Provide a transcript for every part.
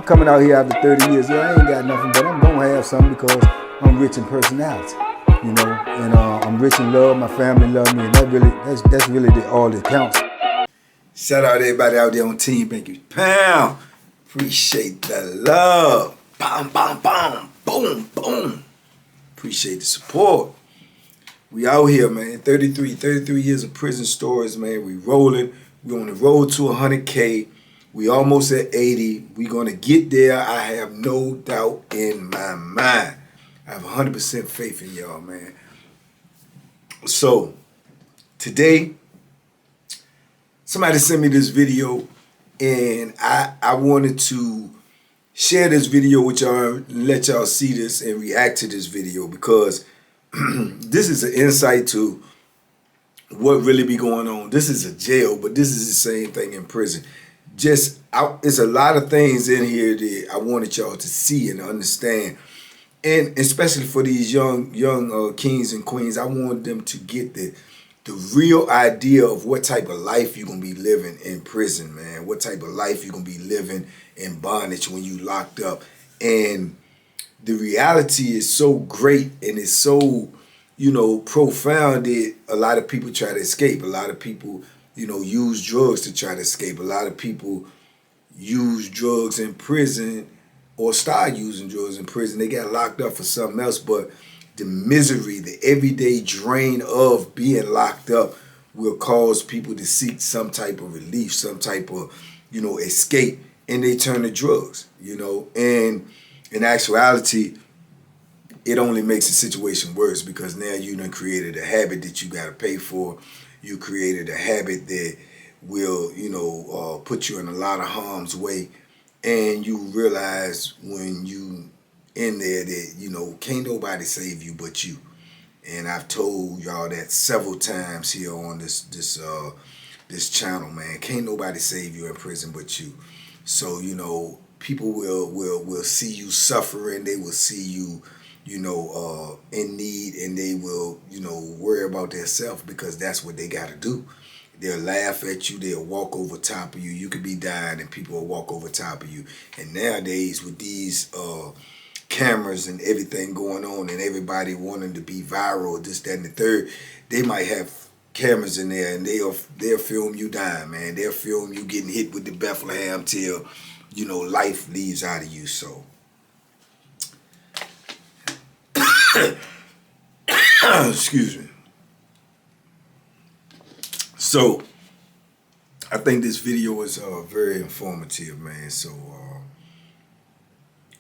coming out here after 30 years. Yeah, I ain't got nothing, but I'm gonna have something because I'm rich in personality, you know, and I'm rich in love. My family love me, and that's really all that counts. Shout out to everybody out there on Team Banky Pound. Appreciate the love. Bam, bam, bam, boom, boom. Appreciate the support. We out here, man. 33 years of prison stories, man. We rolling. We on the road to 100K. We almost at 80. We gonna get there. I have no doubt in my mind. I have 100% faith in y'all, man. So today, somebody sent me this video, and I wanted to share this video with y'all, let y'all see this and react to this video, because this is an insight to what really be going on. This is a jail, but this is the same thing in prison. It's a lot of things in here that I wanted y'all to see and understand, and especially for these young kings and queens, I want them to get the real idea of what type of life you're gonna be living in prison, man. What type of life you're gonna be living in bondage when you locked up. And the reality is so great and it's so, you know, profound that a lot of people try to escape. A lot of people, you know, use drugs to try to escape. A lot of people use drugs in prison or start using drugs in prison. They got locked up for something else, but the misery, the everyday drain of being locked up will cause people to seek some type of relief, some type of, you know, escape, and they turn to drugs, you know. And in actuality, it only makes the situation worse, because now you done created a habit that you got to pay for. You created a habit that will, you know, put you in a lot of harm's way, and you realize when you in there that, you know, can't nobody save you but you. And I've told y'all that several times here on this channel, man. Can't nobody save you in prison but you. So, you know, people will see you suffering. They will see you, you know, in need, and they will, you know, worry about themselves, because that's what they got to do. They'll laugh at you. They'll walk over top of you. You could be dying and people will walk over top of you. And nowadays with these cameras and everything going on, and everybody wanting to be viral, this, that, and the third, they might have cameras in there, and they'll film you dying, man. They'll film you getting hit with the Bethlehem till, you know, life leaves out of you. So excuse me. So I think this video is very informative, man. So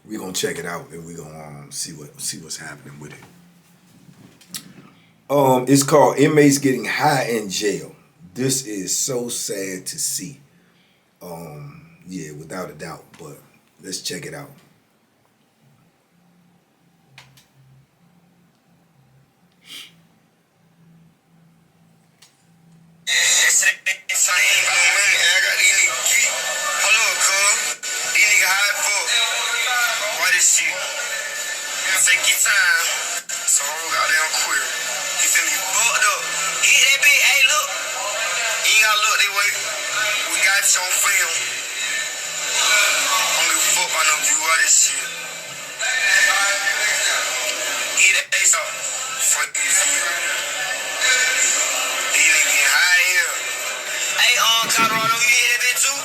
we're gonna check it out, and we're gonna see what's happening with it. It's called Inmates Getting High in Jail. This is so sad to see. Yeah, without a doubt, but let's check it out. Take your time, so goddamn queer. You feel me? Fucked up. Hit that bitch, hey look. You ain't gotta look that way. We got you on film. Don't give a fuck about no view of this shit. Hit that bitch up. Fuck you feel. These niggas getting high here. Hey, Colorado, you hit that bitch too?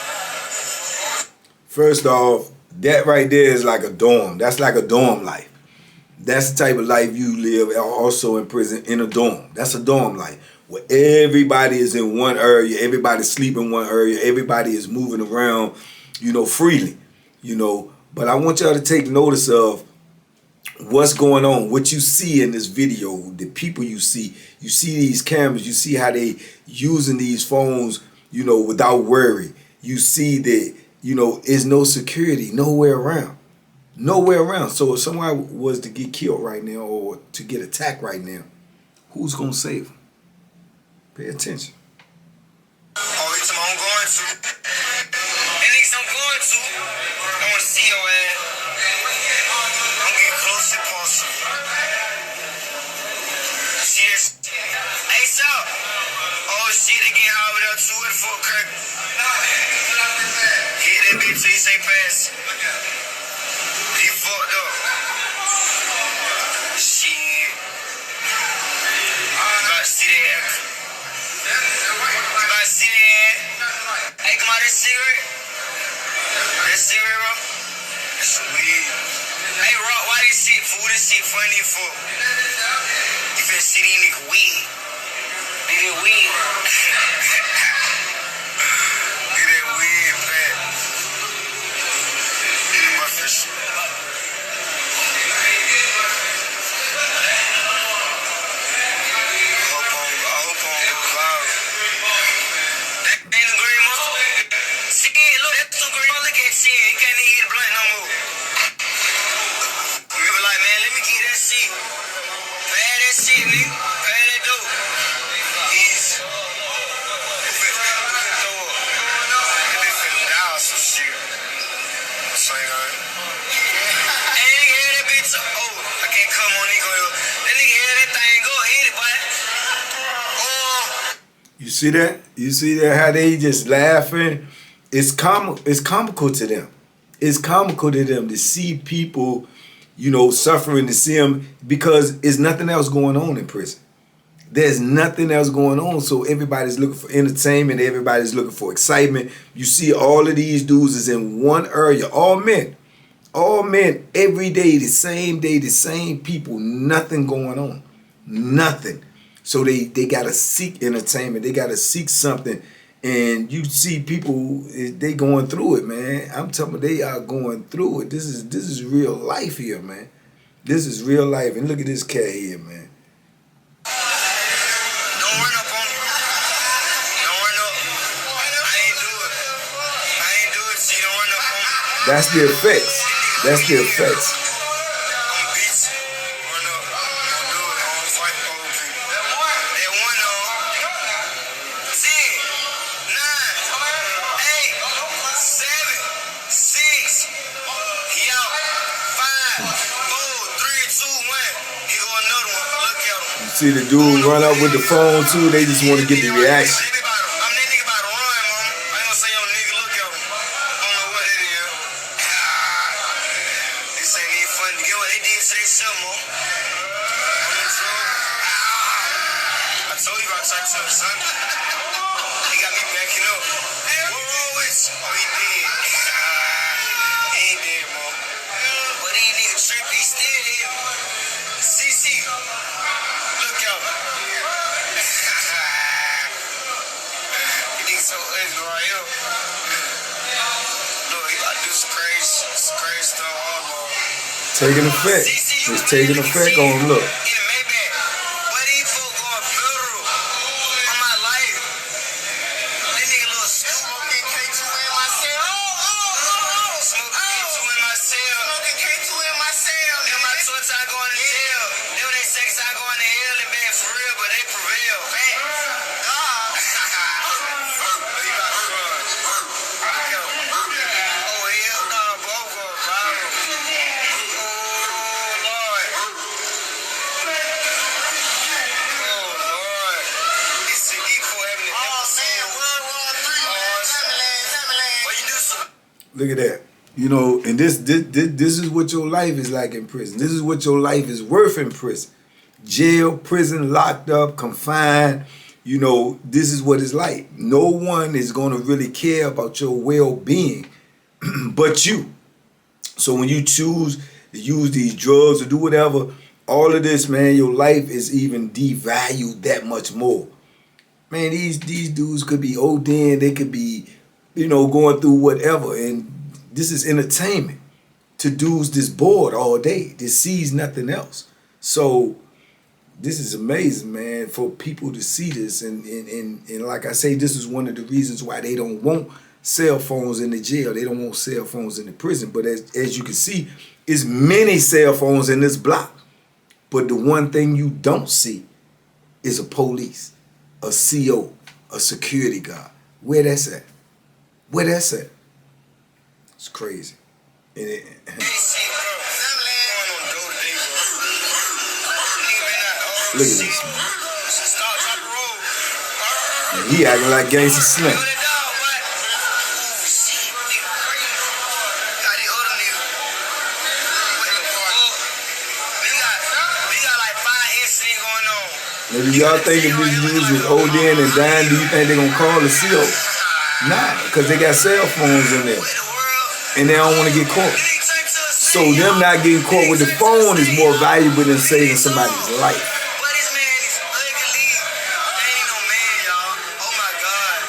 First off, that right there is like a dorm. That's like a dorm life. That's the type of life you live also in prison, in a dorm. That's a dorm life where everybody is in one area, everybody sleep in one area, everybody is moving around, you know, freely, you know. But I want y'all to take notice of what's going on, what you see in this video, the people you see these cameras, you see how they using these phones, you know, without worry. You see that, you know, there's no security nowhere around. Nowhere around. So if somebody was to get killed right now or to get attacked right now, who's going to save them? Pay attention. Oh, it's I'm going to. At least I'm going to. I want to see your ass. I'm getting close to possible. See this? Hey, so. Oh, shit, they getting high with that 2 at full curtain. Hit that bitch till you say pass. funny for. You finna see these niggas weed. Get that weed. Get that weed, man. What's this shit? You see that? You see that? How they just laughing? It's comical to them. It's comical to them to see people, you know, suffering, to see them, because there's nothing else going on in prison. There's nothing else going on, so everybody's looking for entertainment. Everybody's looking for excitement. You see all of these dudes is in one area. All men, every day, the same people. Nothing going on. Nothing. So they got to seek entertainment. They got to seek something. And you see people, they going through it, man. I'm telling you, they are going through it. This is real life here, man. This is real life. And look at this cat here, man. Don't run up on me. Don't run up. I ain't do it. I ain't do it, so you don't run up on me. That's the effects. That's the effects. See the dude run up with the phone too. They just want to get the reaction. Taking effect. It's taking effect on him. Look. Look at that. You know, and this is what your life is like in prison. This is what your life is worth in prison. Jail, prison, locked up, confined. You know, this is what it's like. No one is going to really care about your well-being but you. So when you choose to use these drugs or do whatever, all of this, man, your life is even devalued that much more. Man, these dudes could be ODing, they could be, you know, going through whatever, and this is entertainment to dudes this bored all day. This sees nothing else. So this is amazing, man, for people to see this, and like I say, this is one of the reasons why they don't want cell phones in the jail. They don't want cell phones in the prison. But as you can see, it's many cell phones in this block. But the one thing you don't see is a police, a CO, a security guard. Where that's at? Where that's at? It's crazy. And look at this, man. And he acting like Gangsta Slim. Maybe y'all think if these dudes is ODing and dying, do you think they're gonna call the CO? Nah, because they got cell phones in there. And they don't want to get caught. So them not getting caught with the phone is more valuable than saving somebody's life. But this man is ugly. Ain't no man, y'all. Oh my God.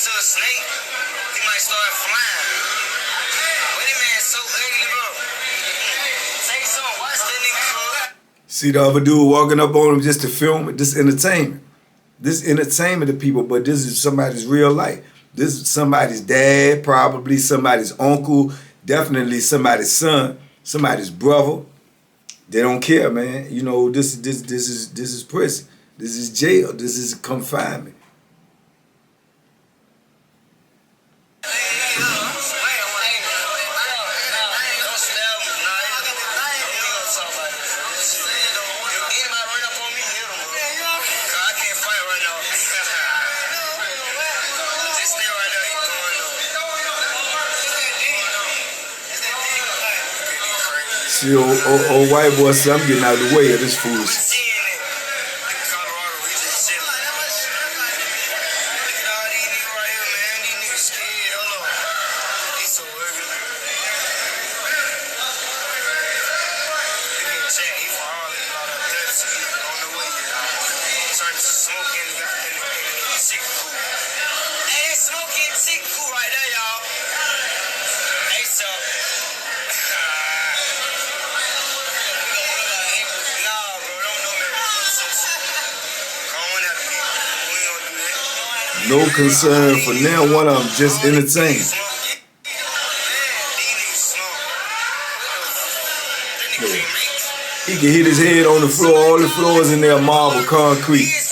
To a snake, he might start flying. But this man so ugly, bro. Take some, watch that nigga. See the other dude walking up on him just to film it. This entertainment. This entertainment to people, but this is somebody's real life. This is somebody's dad, probably somebody's uncle, definitely somebody's son, somebody's brother. They don't care, man. You know, this is prison. This is jail. This is confinement. See, old white boy said, I'm getting out of the way of this foolishness. No concern for now. One of them just entertaining. He can hit his head on the floor. All the floors in there marble concrete.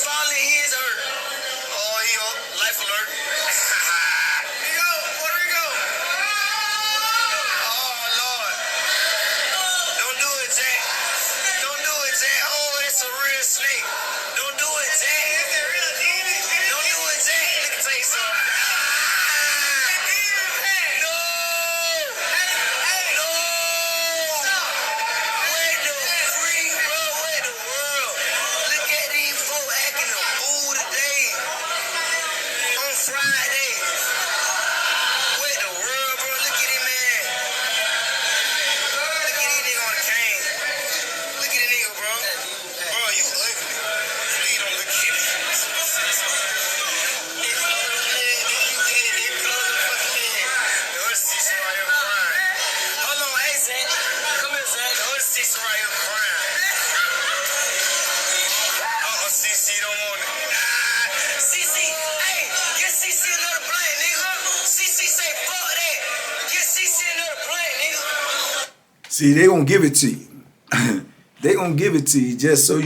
See, they gonna give it to you. They gonna give it to you just so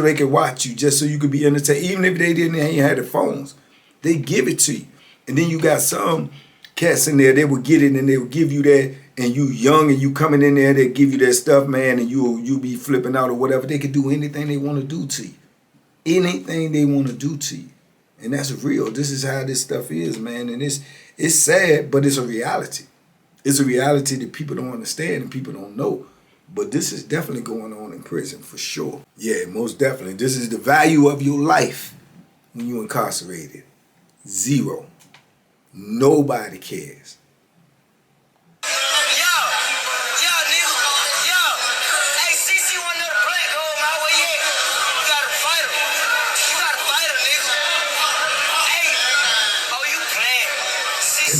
they can watch you, just so you could be entertained. Even if they ain't had the phones, they give it to you. And then you got some cats in there, they will get it and they will give you that, and you young and you coming in there, they give you that stuff, man, and you be flipping out or whatever. They can do anything they want to do to you. Anything they want to do to you. And that's real. This is how this stuff is, man. And it's sad, but it's a reality. It's a reality that people don't understand and people don't know. But this is definitely going on in prison, for sure. Yeah, most definitely. This is the value of your life when you're incarcerated. Zero. Nobody cares.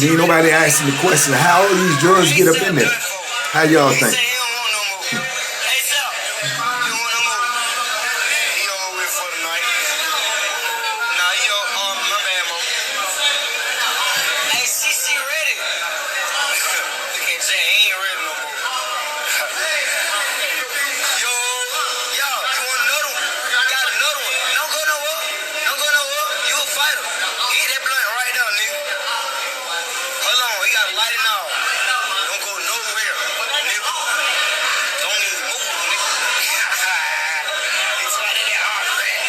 And ain't nobody asking the question, how all these drugs get up in there? How y'all think? fighter. Hit that blunt right there, nigga. Hold on, we gotta light it now. Don't go nowhere, nigga. Don't even move, nigga. It's somebody that art back.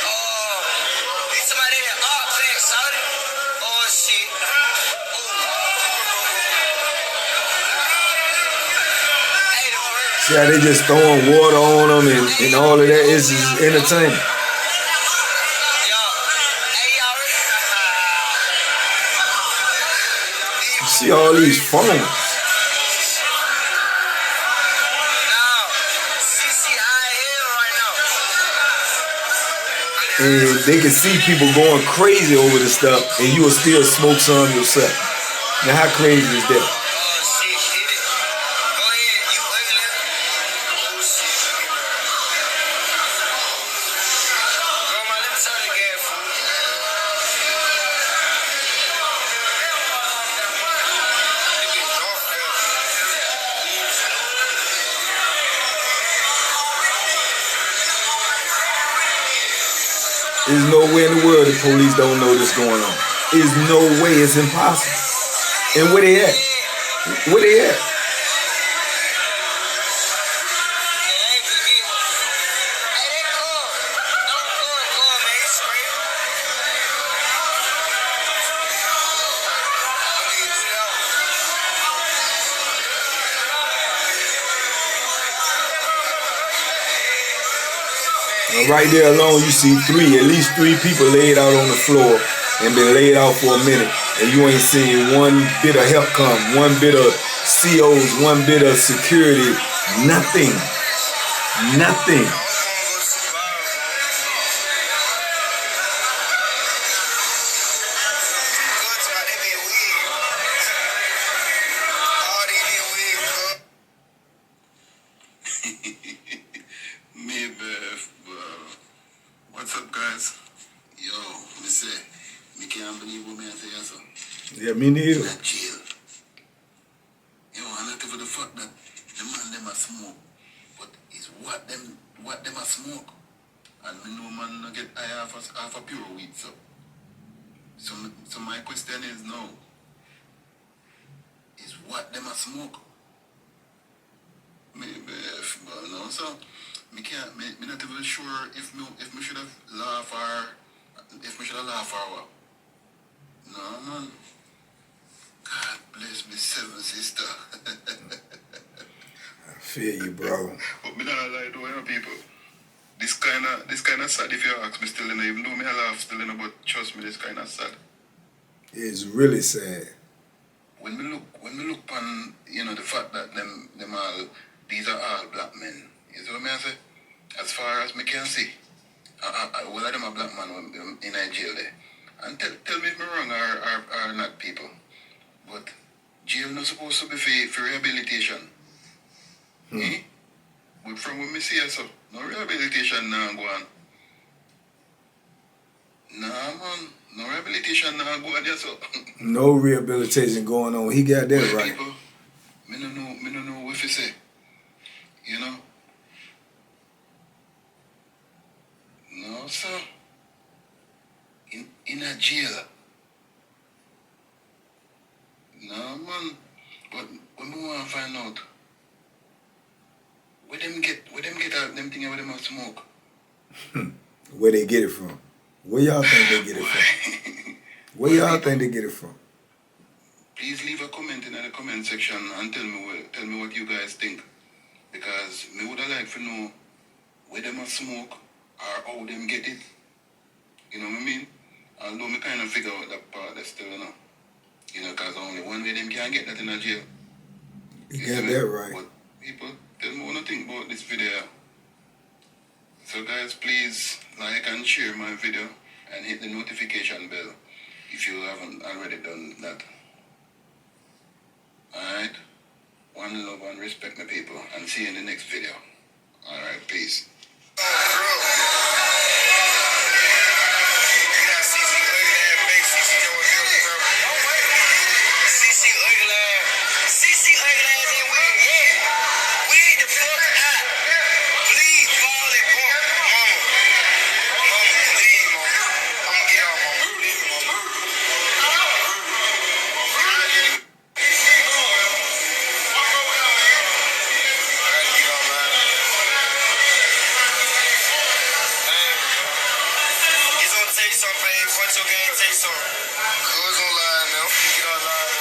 Oh, it's somebody that art back, sorry. Oh, shit. See how they just throwing water on them and all of that. It's just entertainment. You see all these phones. And they can see people going crazy over the stuff, and you will still smoke some yourself. Now, how crazy is that? There's no way in the world the police don't know this going on. There's no way. It's impossible. And where they at? Where they at? Right there alone, you see at least three people laid out on the floor and been laid out for a minute, and you ain't seen one bit of help come, one bit of COs, one bit of security, nothing, nothing. What's up, guys? Yo, me say, me can't believe what me I say also. Yeah, me neither. That jail. Yo, and not for the fact that the man them a smoke, but it's what them a smoke. And me know man no get high half a pure weed, so. So my question is now, is what them a smoke? Maybe but no, so me not even sure if me should have laughed or if me should have laughed or what. No man. God bless me, seven sister. I feel you, bro. But me not lie to you people. This kinda sad if you ask me still, even though me I laugh still, but trust me, this kinda sad. It's really sad. When we look on, the fact that them all, these are all black men. You see what I say? As far as me can see, all of them are black men in Nigeria there. And tell me if I'm wrong or not, people. But jail not supposed to be for rehabilitation. Eh? But from what me see, so no rehabilitation now go on. Nah, man. No rehabilitation now go on there, so. No rehabilitation going on. He got that right. People, me don't know what you say. You know? No, sir. In a jail. No, man. But when we want to find out, where them get out them things where them smoke? Where they get it from? Where y'all think they get it from? Where y'all think they get it from? Please leave a comment in the comment section and tell me what you guys think. Because me would have liked to know where them smoke or how them get it. You know what I mean? Although me kind of figure out that part that's still, because only one way them can get that in a jail. You got that right. But people, tell me what you think about this video. So guys, please like and share my video and hit the notification bell if you haven't already done that. Alright? One love and respect, my people, and see you in the next video. Alright, peace. I'm gonna get so gang take some. Cuz on live now. Get on live.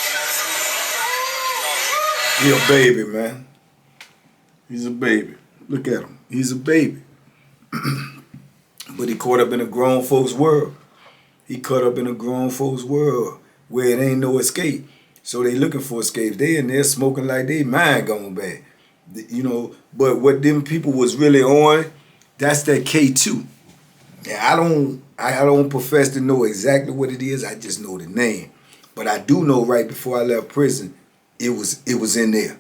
He a baby, man. He's a baby. Look at him. He's a baby. But he caught up in a grown folks world. He caught up in a grown folks world where it ain't no escape. So they looking for escape. They in there smoking like they mind going bad. You know, but what them people was really on, that's that K2. And I don't profess to know exactly what it is. I just know the name. But I do know right before I left prison, it was in there.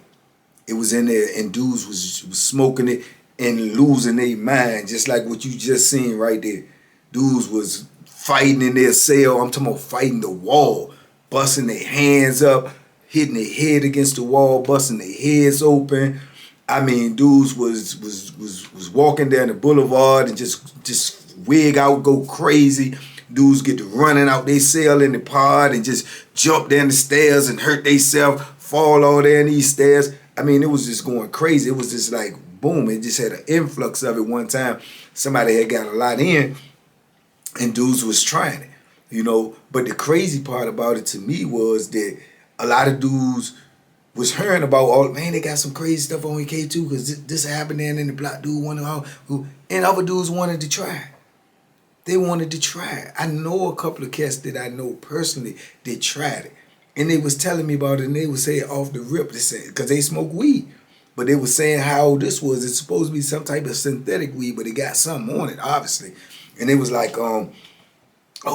It was in there, and dudes was smoking it and losing their mind, just like what you just seen right there. Dudes was fighting in their cell. I'm talking about fighting the wall, busting their hands up, hitting their head against the wall, busting their heads open. I mean, dudes was walking down the boulevard and just wig out, go crazy. Dudes get to running out they cell in the pod and just jump down the stairs and hurt themselves, fall all down these stairs. I mean, it was just going crazy. It was just like, boom, it just had an influx of it one time. Somebody had got a lot in and dudes was trying it, you know. But the crazy part about it to me was that a lot of dudes was hearing about, oh man, they got some crazy stuff on K2 because this happened there, and then the black dude wanted who, and other dudes wanted to try. They wanted to try it. I know a couple of cats that I know personally that tried it. And they was telling me about it, and they was saying off the rip, they said, because they smoke weed. But they was saying how this was, it's supposed to be some type of synthetic weed, but it got something on it, obviously. And it was like, oh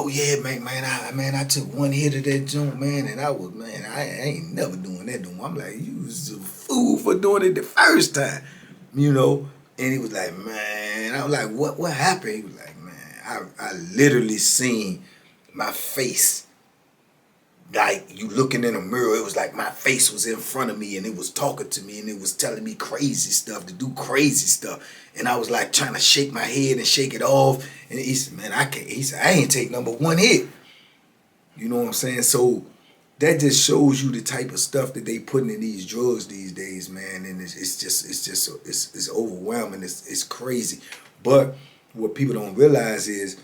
yeah, man, I took one hit of that joint, man, and I ain't never doing that no more. I'm like, you was a fool for doing it the first time, you know. And he was like, man, I was like, what happened? He was like, man, I literally seen my face. Like, you looking in a mirror, it was like my face was in front of me and it was talking to me and it was telling me crazy stuff, to do crazy stuff. And I was like trying to shake my head and shake it off. And he said, man, I can't. He said, I ain't take number one hit. You know what I'm saying? So that just shows you the type of stuff that they putting in these drugs these days, man. And it's overwhelming. It's crazy. But what people don't realize is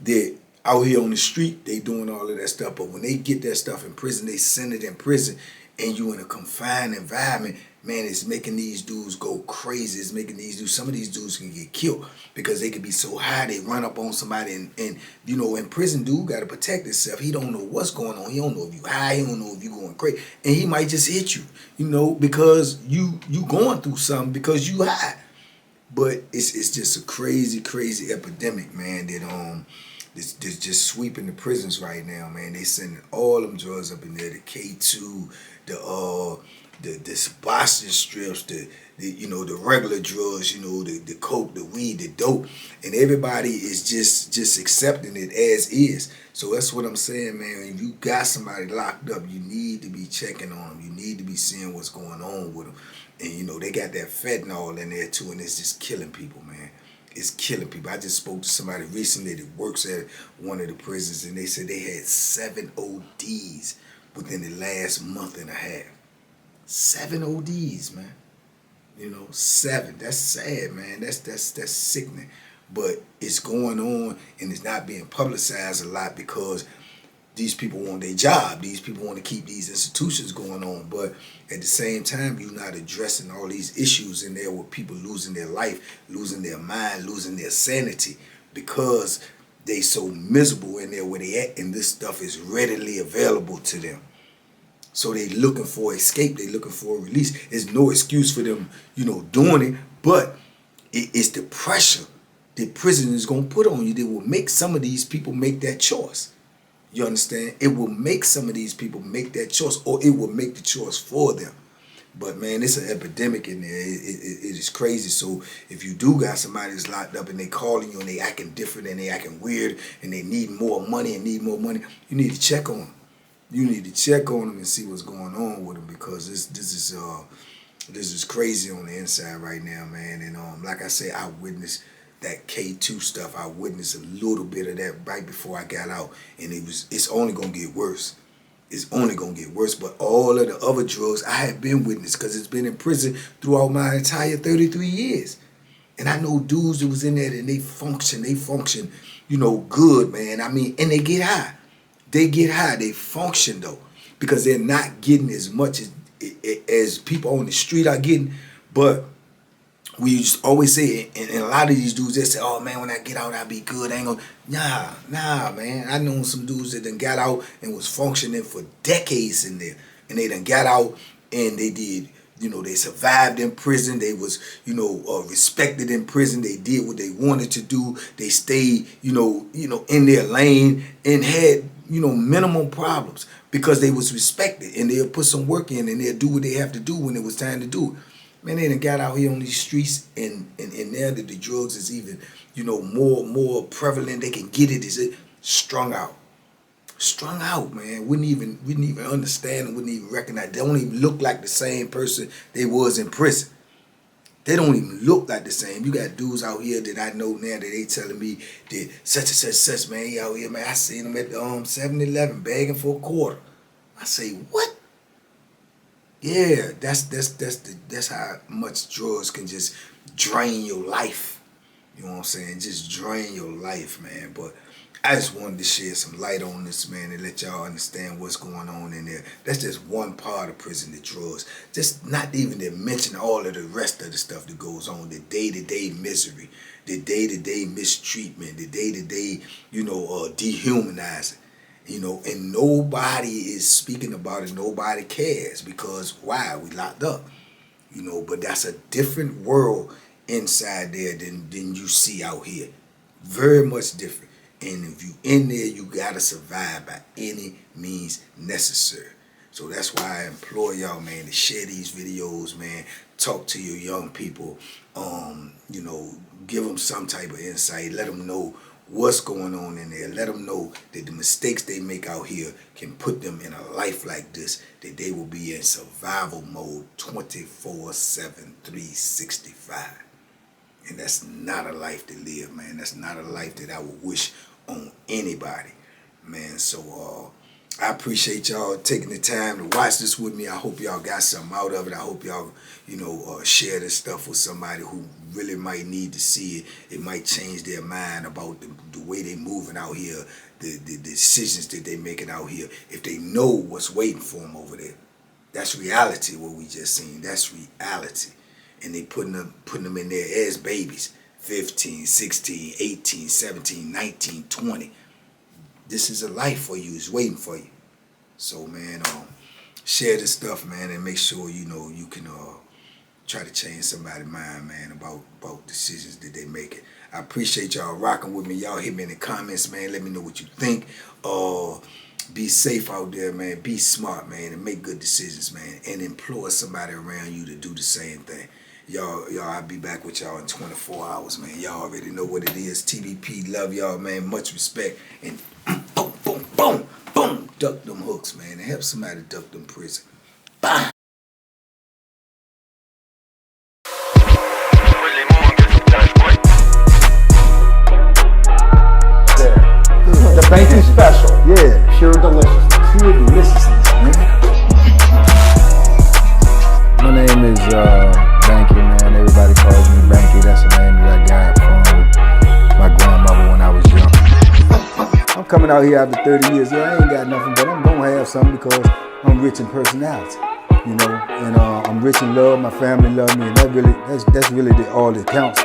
that out here on the street, they doing all of that stuff. But when they get that stuff in prison, they send it in prison, and you in a confined environment, man, it's making these dudes go crazy. It's making these dudes, some of these dudes can get killed because they can be so high, they run up on somebody. And you know, in prison, dude got to protect himself. He don't know what's going on. He don't know if you high. He don't know if you going crazy. And he might just hit you, you know, because you going through something because you high. But it's just a crazy, crazy epidemic, man, that It's just sweeping the prisons right now, man. They sending all them drugs up in there, the K2, the Boston strips, the regular drugs, you know, the coke, the weed, the dope, and everybody is just accepting it as is. So that's what I'm saying, man. If you got somebody locked up, you need to be checking on them. You need to be seeing what's going on with them. And you know, they got that fentanyl in there too, and it's just killing people, man. It's killing people. I just spoke to somebody recently that works at one of the prisons, and they said they had 7 ODs within the last month and a half. 7 ODs, man. You know, 7. That's sad, man. That's sickening. But it's going on, and it's not being publicized a lot because these people want their job. These people want to keep these institutions going on. But at the same time, you're not addressing all these issues in there with people losing their life, losing their mind, losing their sanity because they so miserable in there where they at, and this stuff is readily available to them. So they looking for escape. They looking for a release. There's no excuse for them, you know, doing it. But it's the pressure that prison is going to put on you that will make some of these people make that choice. You understand? It will make some of these people make that choice, or it will make the choice for them. But man, it's an epidemic in there. It is crazy. So if you do got somebody that's locked up and they calling you and they acting different and they acting weird and they need more money, you need to check on them. You need to check on them and see what's going on with them because this is crazy on the inside right now, man. And like I say, I witnessed that K2 stuff. I witnessed a little bit of that right before I got out, and it's only gonna get worse. It's only gonna get worse. But all of the other drugs I have been witness because it's been in prison throughout my entire 33 years. And I know dudes that was in there and they function, good, man. I mean, and they get high. They get high. They function though, because they're not getting as much as people on the street are getting. But we used to always say, and a lot of these dudes, they say, oh man, when I get out, I'll be good. I ain't gonna, nah, man. I know some dudes that done got out and was functioning for decades in there. And they done got out and they did, they survived in prison. They was, respected in prison. They did what they wanted to do. They stayed, in their lane and had, minimum problems because they was respected, and they'll put some work in and they'll do what they have to do when it was time to do it. Man, they done got out here on these streets, and now that the drugs is even, more prevalent, they can get it. Is it strung out? Strung out, man. Wouldn't even understand and wouldn't even recognize. They don't even look like the same person they was in prison. They don't even look like the same. You got dudes out here that I know now that they telling me that such and such, man, he out here, man. I seen him at the 7-Eleven begging for a quarter. I say, what? Yeah, that's how much drugs can just drain your life. You know what I'm saying? Just drain your life, man. But I just wanted to shed some light on this, man, and let y'all understand what's going on in there. That's just one part of prison, the drugs. Just not even to mention all of the rest of the stuff that goes on, the day-to-day misery, the day-to-day mistreatment, the day-to-day, dehumanizing. And nobody is speaking about it. Nobody cares because why? We locked up. But that's a different world inside there than you see out here. Very much different. And if you in there, you gotta survive by any means necessary. So that's why I implore y'all, man, to share these videos, man. Talk to your young people. Give them some type of insight. Let them know what's going on in there. Let them know that the mistakes they make out here can put them in a life like this, that they will be in survival mode 24/7, 365. And that's not a life to live, man. That's not a life that I would wish on anybody, man. So I appreciate y'all taking the time to watch this with me. I hope y'all got something out of it. I hope y'all, share this stuff with somebody who really might need to see it. It might change their mind about the way they moving out here, the decisions that they making out here. If they know what's waiting for them over there, that's reality. What we just seen, that's reality. And they putting them in there as babies, 15, 16, 18, 17, 19, 20. This is a life for you. It's waiting for you. So, man, share this stuff, man, and make sure, you can try to change somebody's mind, man, about decisions that they making. I appreciate y'all rocking with me. Y'all hit me in the comments, man. Let me know what you think. Be safe out there, man. Be smart, man, and make good decisions, man. And employ somebody around you to do the same thing. Y'all, I'll be back with y'all in 24 hours, man. Y'all already know what it is. TBP, love y'all, man. Much respect. And boom, boom, boom, boom. Duck them hooks, man. And help somebody duck them prison. Bye. The banking special. Yeah. Pure deliciousness. Pure deliciousness, man. My name is Banky, man. Everybody calls me Banky. That's the name that I got from my grandmother when I was young. I'm coming out here after 30 years. Yeah, I ain't got nothing, but I'm gonna have something because I'm rich in personality, and I'm rich in love. My family love me, and that's really all that counts.